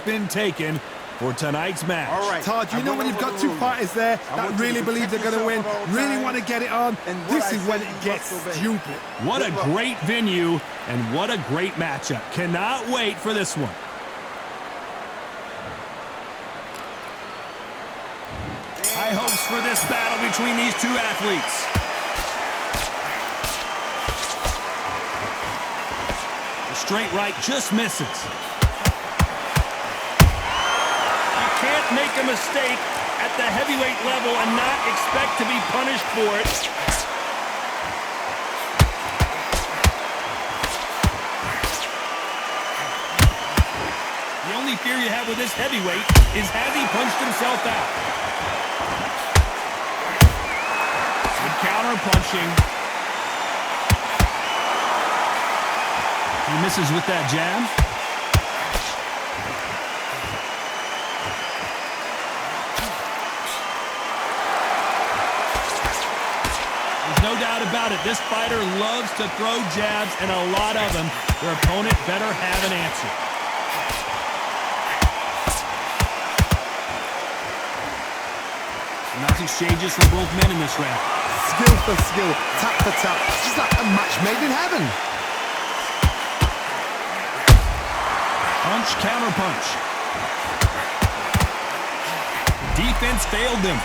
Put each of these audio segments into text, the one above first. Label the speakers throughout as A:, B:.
A: been taken for tonight's match.
B: All right.
C: Todd, you know when you've got two fighters there that really believe they're going to win, really want to get it on, this is when it gets stupid.
A: What a great venue and what a great matchup. Cannot wait for this one. High hopes for this battle between these two athletes. The straight right just misses. You can't make a mistake at the heavyweight level and not expect to be punished for it. The only fear you have with this heavyweight is has he punched himself out? Good counter punching. He misses with that jab. There's no doubt about it. This fighter loves to throw jabs, and a lot of them. Their opponent better have an answer. Nice exchanges from both men in this round.
C: Skill for skill, tap for tap. It's like a match made in heaven.
A: Punch, counter punch. Defense failed them.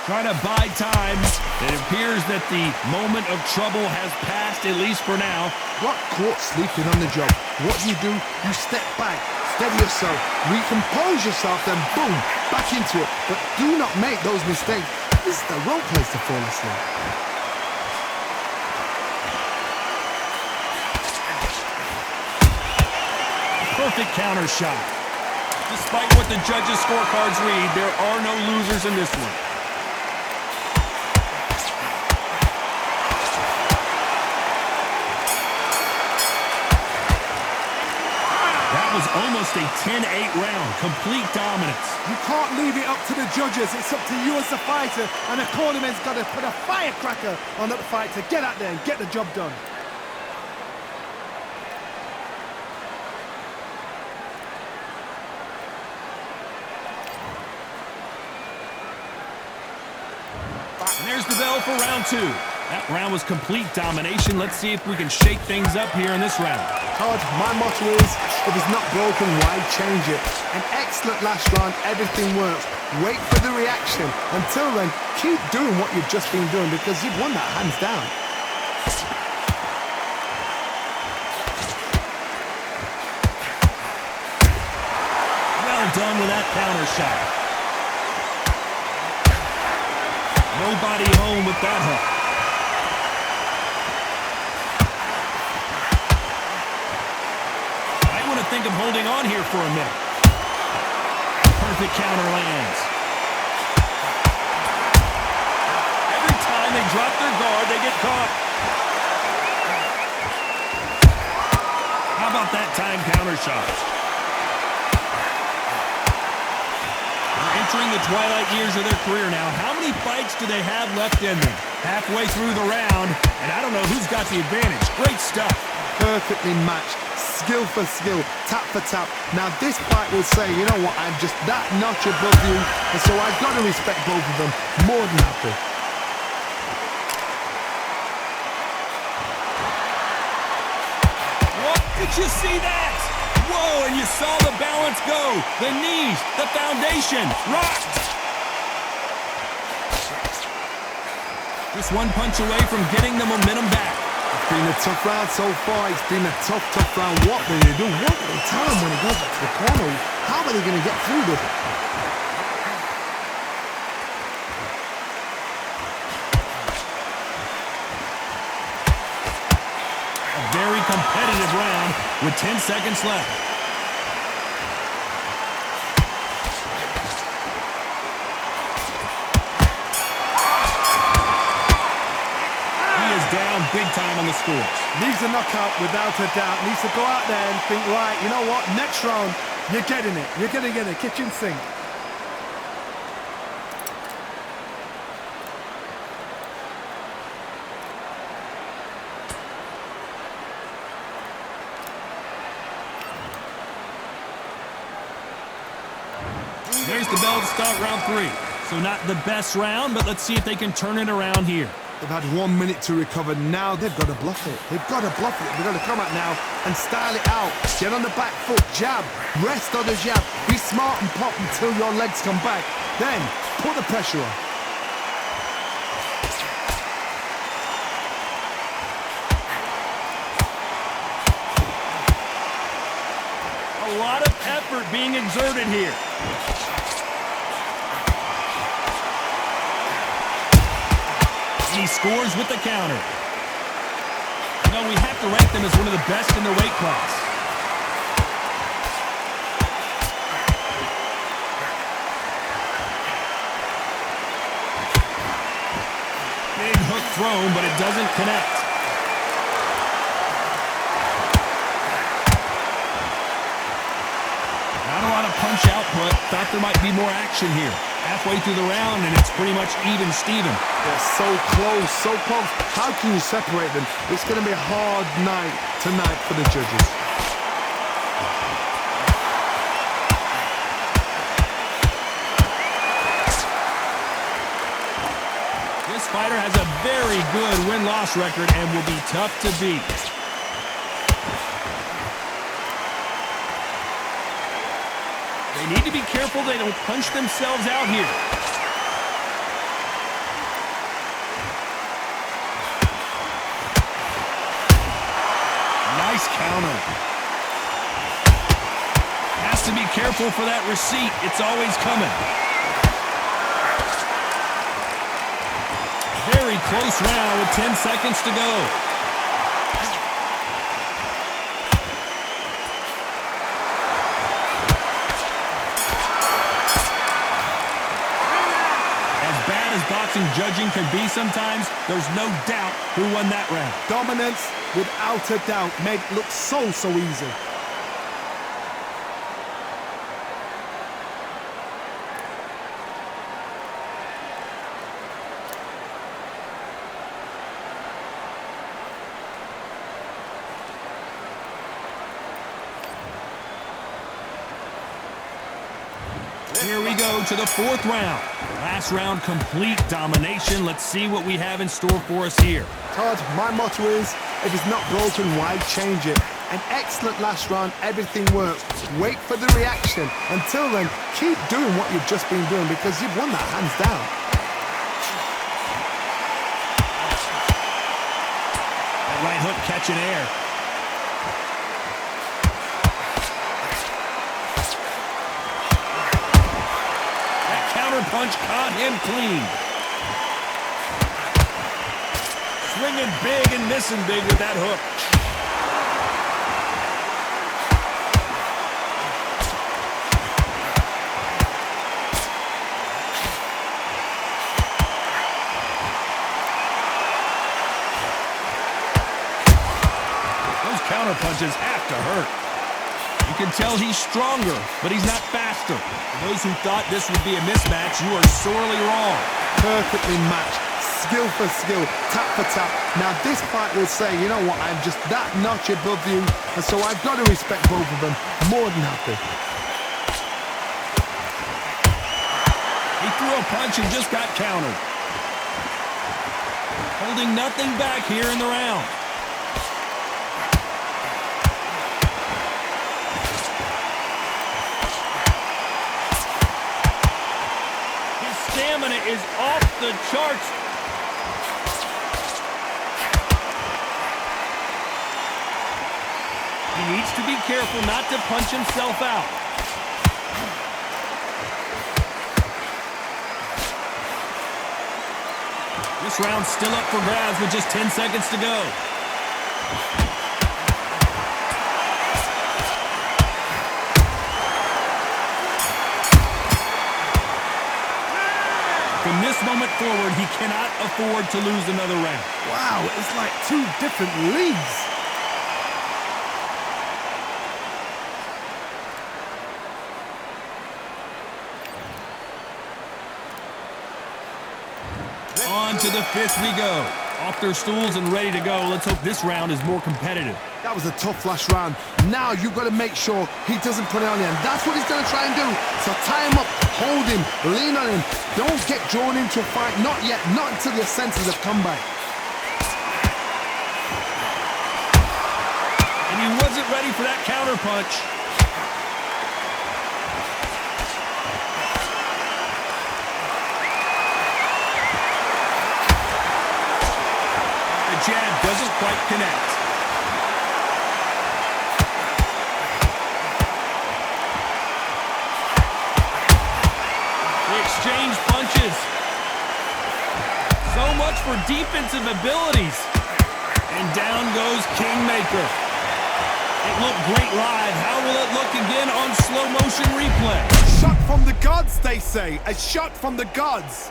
A: Trying to buy time. It appears that the moment of trouble has passed, at least for now.
C: Got caught sleeping on the job. What do? You step back, steady yourself, recompose yourself, then boom, back into it. But do not make those mistakes. This is the wrong place to fall asleep.
A: Perfect counter shot. Despite what the judges' scorecards read, there are no losers in this one. Was almost a 10-8 round. Complete dominance.
C: You can't leave it up to the judges. It's up to you as the fighter, and the cornerman's got to put a firecracker on that fight to get out there and get the job done.
A: And there's the bell for round two. That round was complete domination. Let's see if we can shake things up here in this round.
C: Todd, my motto is, if it's not broken, why change it? An excellent last round, everything works. Wait for the reaction. Until then, keep doing what you've just been doing because you've won that hands down.
A: Well done with that counter shot. Nobody home with that hook. Think of holding on here for a minute. Perfect counter lands. Every time they drop their guard, they get caught. How about that time counter shot? They're entering the twilight years of their career now. How many fights do they have left in them? Halfway through the round, and I don't know who's got the advantage. Great stuff.
C: Perfectly matched. Skill for skill, tap for tap. Now this fight will say, you know what, I'm just that notch above you, and so I've got to respect both of them more than happy.
A: What? Did you see that? Whoa, and you saw the balance go. The knees, the foundation, rocked. Just one punch away from getting the momentum back.
C: It's been a tough round so far. It's been a tough round. What do they do? What do they tell him when he goes up to the corner? How are they going to get through this?
A: A very competitive round with 10 seconds left. Down big time on the scores.
C: Needs a knockout without a doubt. Needs to go out there and think, right, you know what, next round, you're getting it. You're going to get it. Kitchen sink.
A: There's the bell to start round 3. So not the best round, but let's see if they can turn it around here.
C: They've had 1 minute to recover. Now they've got to bluff it. They've got to bluff it. They've got to come out now and style it out. Get on the back foot, jab, rest on the jab. Be smart and pop until your legs come back. Then put the pressure on.
A: A lot of effort being exerted here. He scores with the counter. You know, we have to rank them as one of the best in their weight class. Big hook thrown, but it doesn't connect. Not a lot of punch output. Thought there might be more action here. Halfway through the round, and it's pretty much even Steven.
C: They're so close, so close. How can you separate them? It's going to be a hard night tonight for the judges.
A: This fighter has a very good win-loss record and will be tough to beat. They need to be careful they don't punch themselves out here. Nice counter. Has to be careful for that receipt. It's always coming. Very close round with 10 seconds to go. Boxing judging can be sometimes, there's no doubt who won that round.
C: Dominance, without a doubt, made it look so easy.
A: Here we go to the 4th round. Last round, complete domination. Let's see what we have in store for us here.
C: Todd, my motto is, if it's not broken, why change it? An excellent last round, everything works. Wait for the reaction. Until then, keep doing what you've just been doing because you've won that hands down.
A: That right hook catching air. Punch caught him clean. Swinging big and missing big with that hook. Those counter punches have to hurt. You can tell he's stronger, but he's not faster. For those who thought this would be a mismatch, you are sorely wrong.
C: Perfectly matched, skill for skill, tap for tap. Now this fight will say, you know what, I'm just that notch above you, and so I've got to respect both of them more than happy.
A: He threw a punch and just got countered. Holding nothing back here in the round. Stamina is off the charts. He needs to be careful not to punch himself out. This round's still up for grabs with just 10 seconds to go. From this moment forward, he cannot afford to lose another round.
C: Wow, it's like 2 different leagues.
A: On to the 5th we go. Off their stools and ready to go. Let's hope this round is more competitive.
C: That was a tough last round. Now you've got to make sure he doesn't put it on you, and that's what he's going to try and do. So tie him up, hold him, lean on him. Don't get drawn into a fight. Not yet. Not until your senses have come back.
A: And he wasn't ready for that counter punch. The jab doesn't quite connect. Exchange punches. So much for defensive abilities. And down goes Kingmaker. It looked great live. How will it look again on slow motion replay?
C: A shot from the gods, they say. A shot from the gods.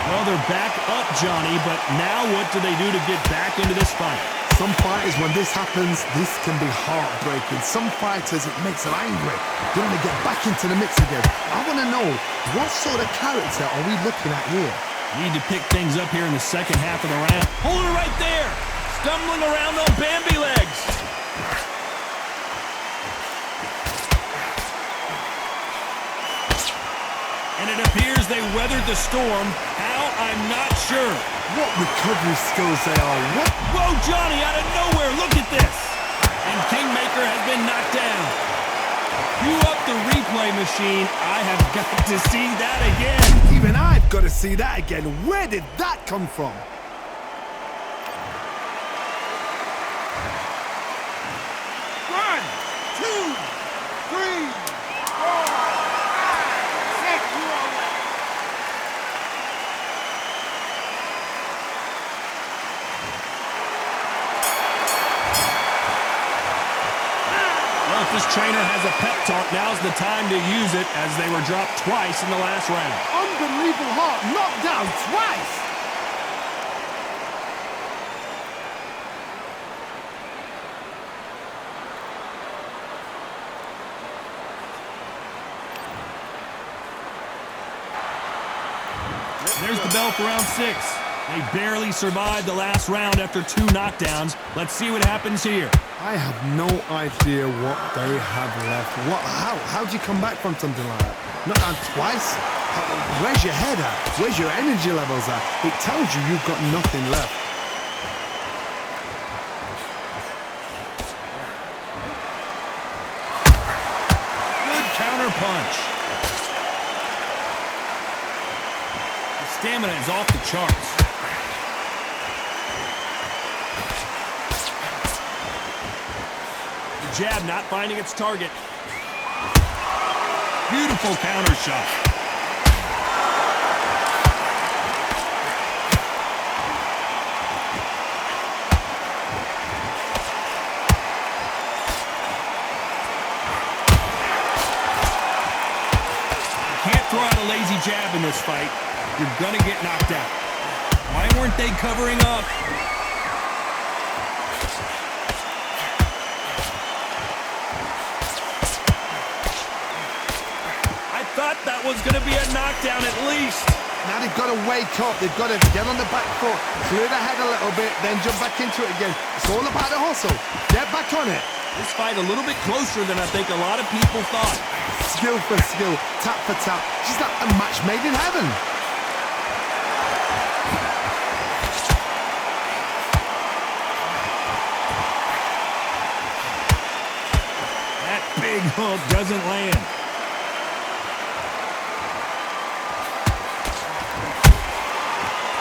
A: Well, they're back up, Johnny, but now what do they do to get back into this fight?
C: Some fighters, when this happens, this can be heartbreaking. Some fighters, it makes them angry. They want to get back into the mix again. I want to know, what sort of character are we looking at here?
A: Need to pick things up here in the second half of the round. Hold it right there! Stumbling around those Bambi legs. And it appears they weathered the storm. How? I'm not sure.
C: What recovery skills they are. What?
A: Whoa, Johnny, out of nowhere. Look at this. And Kingmaker has been knocked down. Cue up the replay machine. I have got to see that again.
C: Even I've got to see that again. Where did that come from?
B: One, two, three, four, five, six.
A: Well, if this trainer has a pep talk, now's the time to use it, as they were dropped twice in the last round.
C: Unbelievable heart, knocked down twice.
A: There's the bell for round 6. They barely survived the last round after 2 knockdowns. Let's see what happens here.
C: I have no idea what they have left. How do you come back from something like that? Not down twice? Where's your head at? Where's your energy levels at? It tells you you've got nothing left.
A: Good counter punch. The stamina is off the charts. The jab not finding its target. Beautiful counter shot. Throw out a lazy jab in this fight. You're gonna get knocked out. Why weren't they covering up? I thought that was gonna be a knockdown at least.
C: Now they've got to wake up. They've got to get on the back foot, clear the head a little bit, then jump back into it again. It's all about the hustle. Get back on it.
A: This fight a little bit closer than I think a lot of people thought.
C: Skill for skill, tap for tap. She's like a match made in heaven.
A: That big hook doesn't land.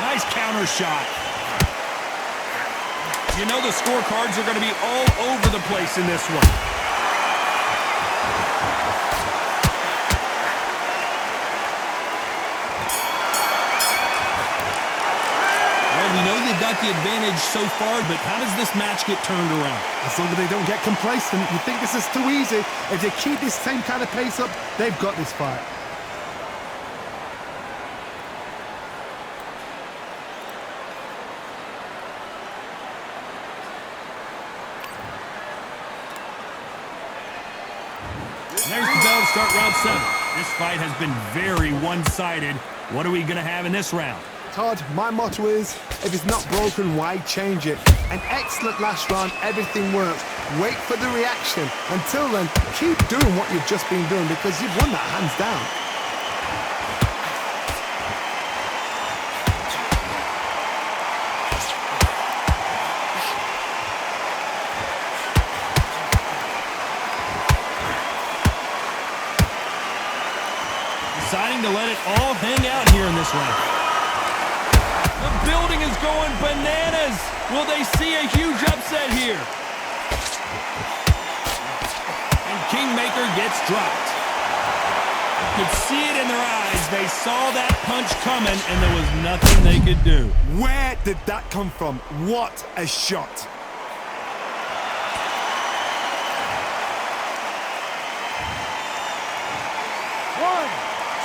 A: Nice counter shot. You know the scorecards are going to be all over the place in this one. Well, we know they've got the advantage so far, but how does this match get turned around?
C: As long as they don't get complacent, you think this is too easy. If they keep this same kind of pace up, they've got this fight.
A: There's the bell to start round 7. This fight has been very one-sided. What are we going to have in this round?
C: Todd, my motto is, if it's not broken, why change it? An excellent last round, everything works. Wait for the reaction. Until then, keep doing what you've just been doing because you've won that hands down.
A: Deciding to let it all hang out here in this round. The building is going bananas. Will they see a huge upset here? And Kingmaker gets dropped. You could see it in their eyes. They saw that punch coming, and there was nothing they could do.
B: Where did that come from? What a shot. One,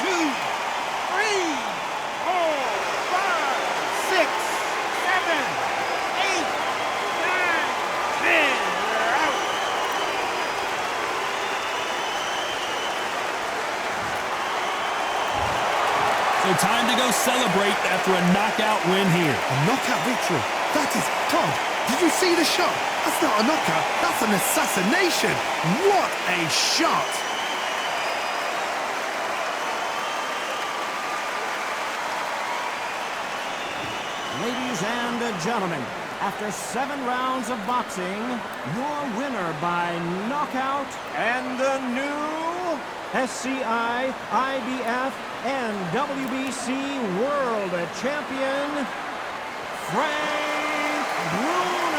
B: two, three, four, five, six, seven, eight, nine, 10. We're out.
A: So time to go celebrate after a knockout win here.
C: A knockout victory. That is, Todd, did you see the shot? That's not a knockout, that's an assassination.
B: What a shot.
D: Ladies and gentlemen, after 7 rounds of boxing, your winner by knockout and the new SCI, IBF, and WBC World Champion, Frank Bruno.